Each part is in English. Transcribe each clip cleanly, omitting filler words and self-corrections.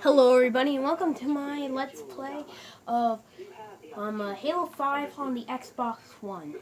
Hello everybody and welcome to my Let's Play of Halo 5 on the Xbox One.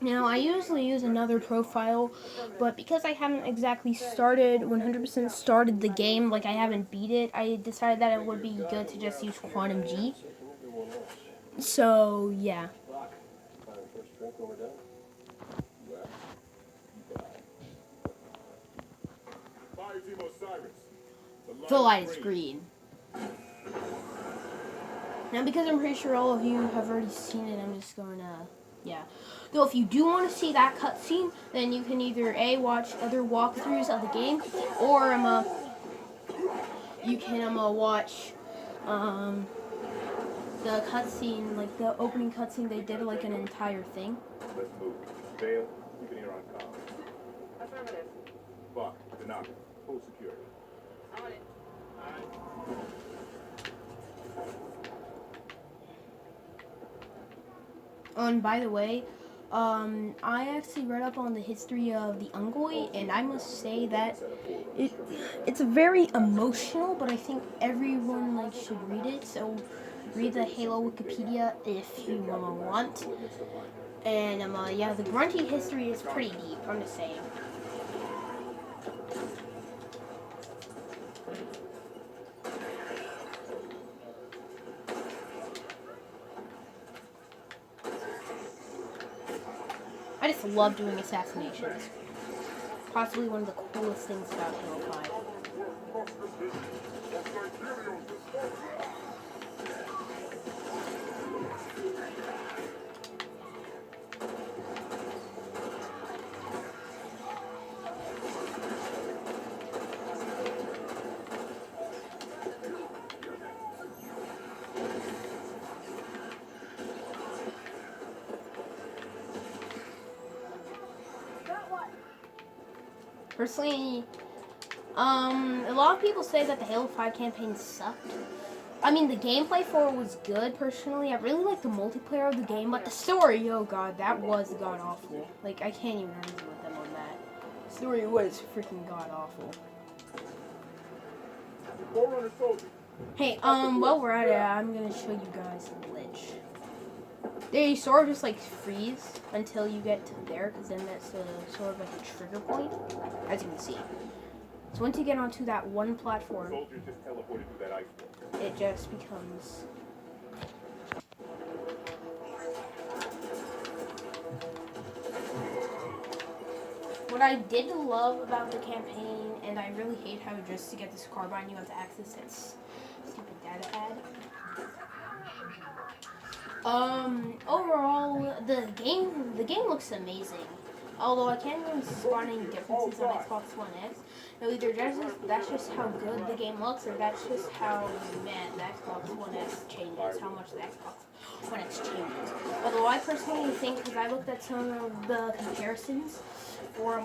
Now, I usually use another profile, but because I haven't exactly 100% started the game, like I haven't beat it, I decided that it would be good to just use Quantum G. So, yeah. The light is green. Now, because I'm pretty sure all of you have already seen it, I'm just going to, yeah. Though, if you do want to see that cutscene, then you can either A, watch other walkthroughs of the game, or you can watch the cutscene, like the opening cutscene. They did like an entire thing. Let's move. Dale, you can hear on comm. Affirmative. Buck, Tanaka, full security. On it. And by the way, I actually read up on the history of the Ungoy, and I must say that it's very emotional. But I think everyone should read it. So read the Halo Wikipedia if you want. And yeah, the Grunty history is pretty deep. I'm just saying. I just love doing assassinations. Possibly one of the coolest things about Halo 5. Personally, a lot of people say that the Halo 5 campaign sucked. I mean, the gameplay for it was good, personally. I really liked the multiplayer of the game, but the story, oh god, that was god-awful. Like, I can't even argue with them on that. The story was freaking god-awful. Forerunner soldier. Hey, while we're at it, I'm gonna show you guys a glitch. They sort of just freeze until you get to there, because then that's sort of like a trigger point, as you can see. So once you get onto that one platform, Soldier just teleported through that ice wall. it just becomes... What I did love about the campaign, and I really hate how just to get this carbine you have to access that stupid data pad. Overall, the game looks amazing. Although I can't even spot any differences on Xbox One X. No, either that's just how good the game looks, or that's just how man the Xbox One X changes, how much the Xbox One X changes. Although I personally think, because I looked at some of the comparisons for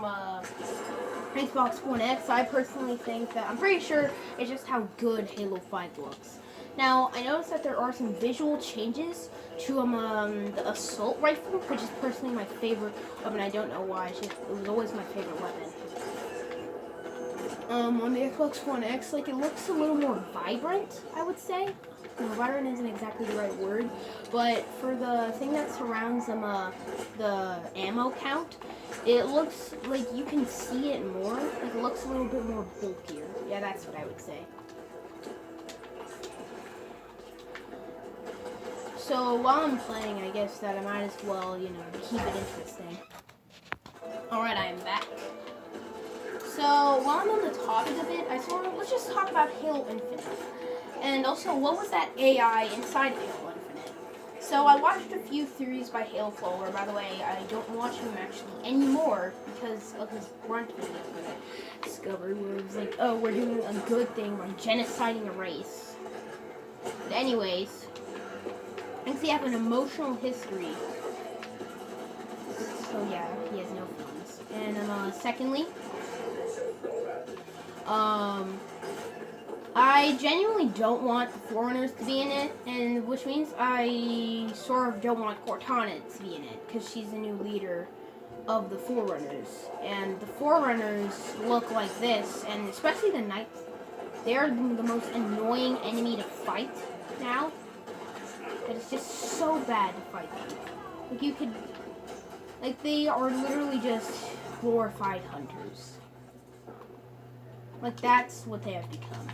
Xbox One X, I personally think that I'm pretty sure it's just how good Halo 5 looks. Now, I noticed that there are some visual changes to the assault rifle, which is personally my favorite weapon. I don't know why. It was always my favorite weapon. On the Xbox One X, it looks a little more vibrant, I would say. No, vibrant isn't exactly the right word, but for the thing that surrounds the ammo count, it looks like you can see it more. It looks a little bit more bulkier. Yeah, that's what I would say. So while I'm playing, I guess that I might as well, keep it interesting. Alright, I am back. So while I'm on the topic of it, let's just talk about Halo Infinite. And also, what was that AI inside Halo Infinite? So I watched a few theories by Halo Flower. By the way, I don't watch him actually anymore because of his grunt video that I discovered, where it was like, oh, we're doing a good thing by genociding a race. But anyways, thinks he have an emotional history. So yeah, he has no feelings. And secondly, I genuinely don't want the Forerunners to be in it, and which means I sort of don't want Cortana to be in it, because she's the new leader of the Forerunners. And the Forerunners look like this, and especially the Knights. they are the most annoying enemy to fight now. That it's just so bad to fight them. Like you could, like they are literally just glorified hunters. Like that's what they have become.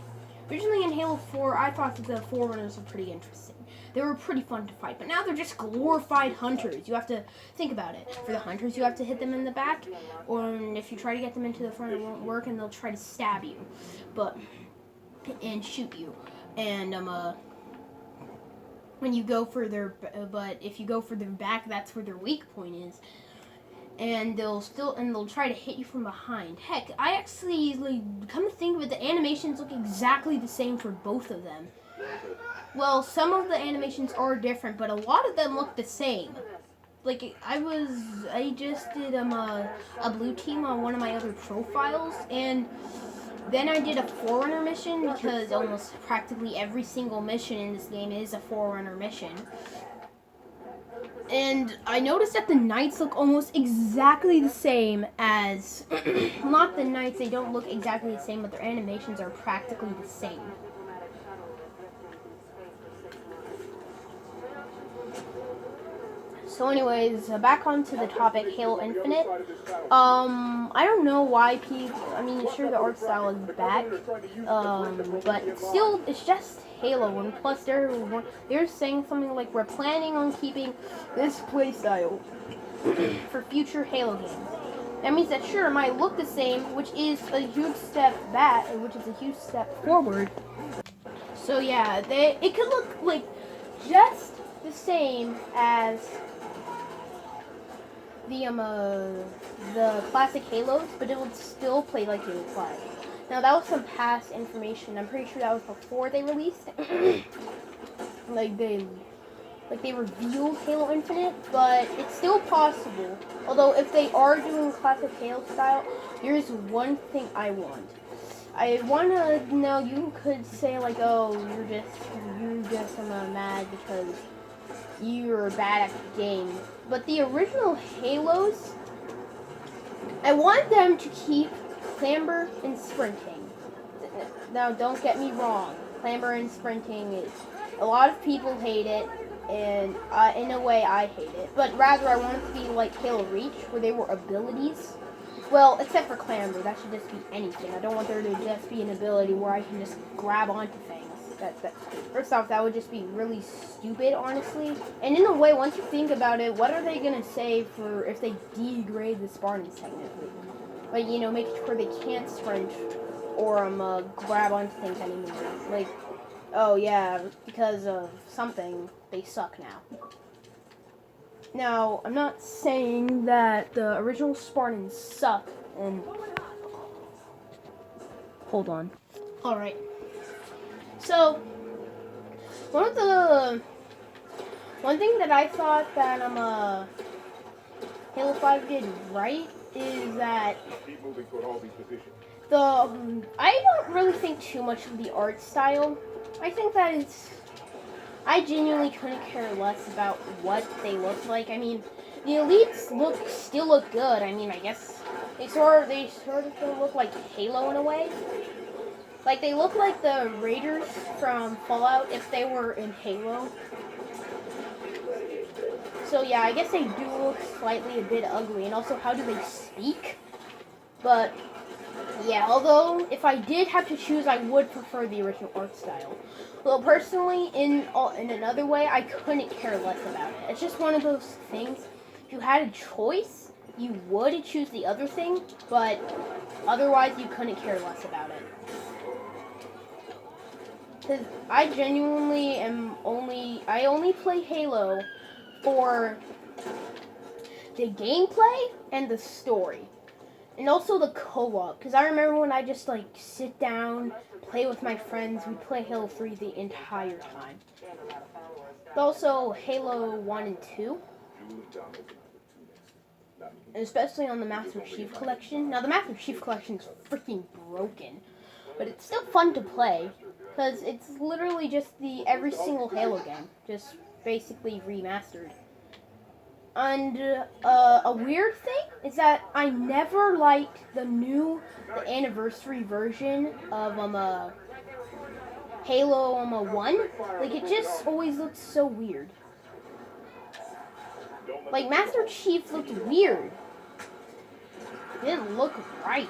Originally in Halo 4, I thought that the Forerunners were pretty interesting. They were pretty fun to fight, but now they're just glorified hunters. You have to think about it. For the hunters, you have to hit them in the back, or if you try to get them into the front, it won't work, and they'll try to stab you, and shoot you. And when you go for but if you go for their back, that's where their weak point is. And they'll try to hit you from behind. Heck, I actually, come to think of it, the animations look exactly the same for both of them. Well, some of the animations are different, but a lot of them look the same. Like, I just did a blue team on one of my other profiles, and then I did a Forerunner mission, because almost practically every single mission in this game is a Forerunner mission. And I noticed that the knights look almost exactly the same as, not the knights, they don't look exactly the same, but their animations are practically the same. So anyways, back onto the topic, Halo Infinite. I don't know why people, I mean, sure the art style is back, but still, it's just Halo, and plus they're saying something like, we're planning on keeping this playstyle for future Halo games. That means that sure, it might look the same, which is a huge step back, which is a huge step forward. So yeah, it could look like just the same as the classic Halos, but it would still play like Halo 5. Now that was some past information. I'm pretty sure that was before they released it. like they revealed Halo Infinite, but it's still possible. Although if they are doing classic Halo style, here's one thing I want. I wanna know, you could say like, oh, you're just mad because you're bad at the game. But the original Halos, I want them to keep clamber and sprinting. Now, don't get me wrong. Clamber and sprinting is, a lot of people hate it, and in a way I hate it. But rather, I want it to be like Halo Reach, where they were abilities. Well, except for clamber, that should just be anything. I don't want there to just be an ability where I can just grab onto things. First off, that would just be really stupid, honestly. And in a way, once you think about it, what are they gonna say for if they degrade the Spartans technically? Like, you know, making sure they can't sprint or grab onto things anymore. Like, oh yeah, because of something, they suck now. Now, I'm not saying that the original Spartans suck, and hold on. Alright. So, one thing that I thought that Halo 5 did right is that Keep moving toward all these positions. I don't really think too much of the art style. I think that I genuinely couldn't care less about what they look like. I mean, the elites still look good. I mean, I guess they sort of look like Halo in a way. Like, they look like the Raiders from Fallout if they were in Halo. So yeah, I guess they do look slightly a bit ugly. And also, how do they speak? But yeah, although if I did have to choose, I would prefer the original art style. Well, personally, in another way, I couldn't care less about it. It's just one of those things. If you had a choice, you would choose the other thing, but otherwise, you couldn't care less about it. Because I genuinely I only play Halo for the gameplay and the story. And also the co-op. Because I remember when I just like sit down, play with my friends, we play Halo 3 the entire time. But also Halo 1 and 2. And especially on the Master Chief Collection. Now the Master Chief Collection is freaking broken. But it's still fun to play. Because it's literally just every single Halo game. Just basically remastered. And a weird thing is that I never liked the anniversary version of Halo 1, like it just always looked so weird. Like Master Chief looked weird. It didn't look right.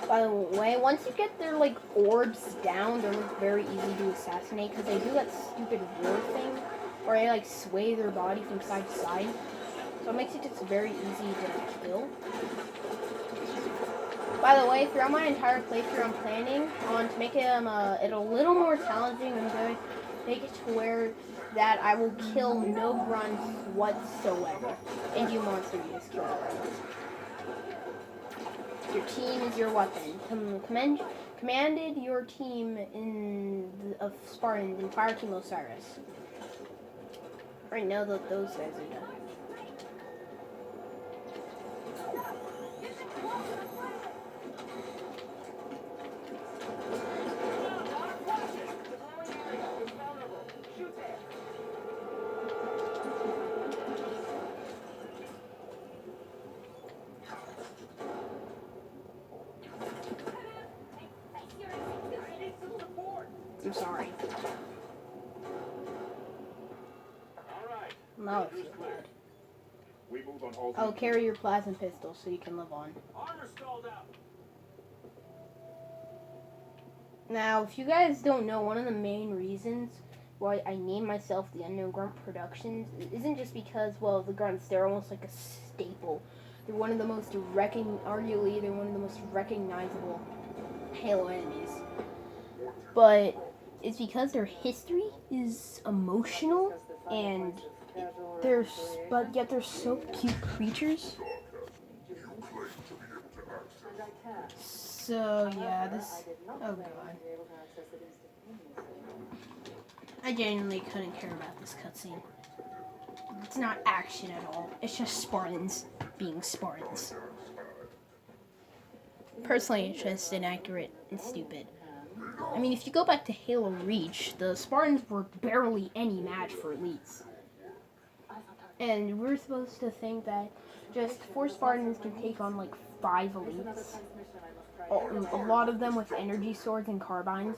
By the way, once you get their like orbs down, they're like very easy to assassinate because they do that stupid war thing where they like sway their body from side to side. So it makes it just very easy to kill. By the way, throughout my entire playthrough, I'm planning on to make it a little more challenging. I'm going to make it to where that I will kill no grunts whatsoever. And you monster, you just kill everyone. Your team is your weapon. Commanded your team of Spartans in Fire Team Osiris. Right now, those guys are done. I'm sorry. No, it's just bad. We move on all I'll carry your plasma pistol so you can live on. Now, if you guys don't know, one of the main reasons why I named myself the Unknown Grunt Productions isn't just because, well, the grunts, they're almost like a staple. They're one of the most arguably, they're one of the most recognizable Halo enemies. But it's because their history is emotional and but yet they're so cute creatures. So yeah, oh god. I genuinely couldn't care about this cutscene. It's not action at all. It's just Spartans being Spartans. Personally, it's just inaccurate and stupid. I mean, if you go back to Halo Reach, the Spartans were barely any match for elites. And we're supposed to think that just 4 Spartans can take on like 5 elites. A lot of them with energy swords and carbines.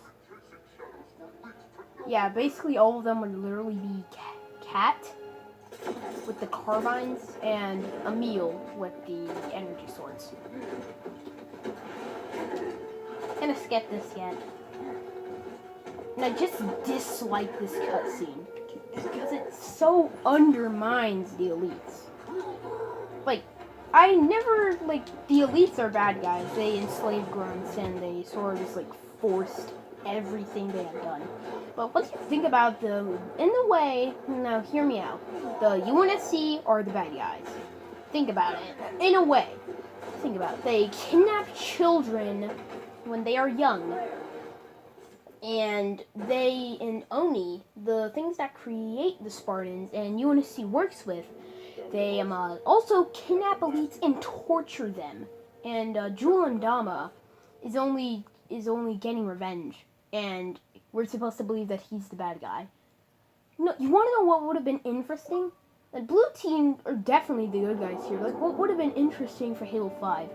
Yeah, basically all of them would literally be Cat with the carbines and Emil with the energy swords. And a Skeptis yet. And I just dislike this cutscene because it so undermines the elites. Like, I never, the elites are bad guys. They enslaved grunts and they sort of just, forced everything they had done. But once you think about them, in a way, now hear me out, the UNSC are the bad guys. Think about it. In a way. Think about it. They kidnap children when they are young. And Oni, the things that create the Spartans and UNSC works with, they also kidnap elites and torture them. And Jul 'Mdama is only getting revenge, and we're supposed to believe that he's the bad guy. No, you want to know what would have been interesting? The blue team are definitely the good guys here. What would have been interesting for Halo 5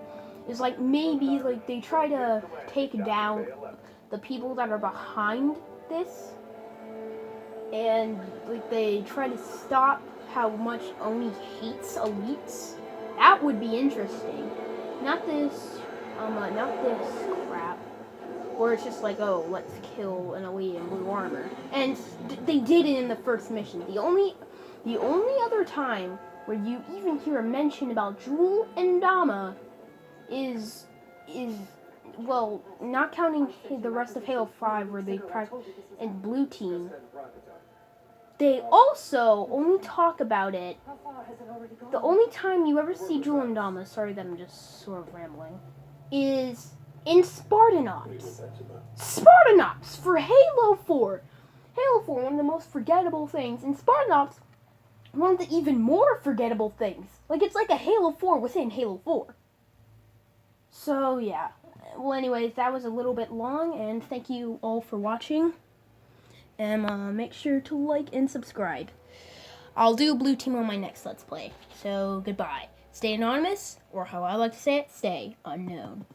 is maybe they try to take down the people that are behind this, and they try to stop how much Oni hates elites. That would be interesting. Not this crap where it's just oh, let's kill an elite in blue armor. And they did it in the first mission. The only other time where you even hear a mention about Jul 'Mdama is well, not counting the rest of Halo 5 where they and blue team. They also only talk about it. The only time you ever see Jul 'Mdama, sorry that I'm just sort of rambling, is in Spartanops. Spartanops for Halo 4. Halo 4, one of the most forgettable things. In Spartanops, one of the even more forgettable things. It's like a Halo 4 within Halo 4. So, yeah. Well, anyways, that was a little bit long, and thank you all for watching. And make sure to like and subscribe. I'll do blue team on my next Let's Play. So, goodbye. Stay anonymous, or how I like to say it, stay unknown.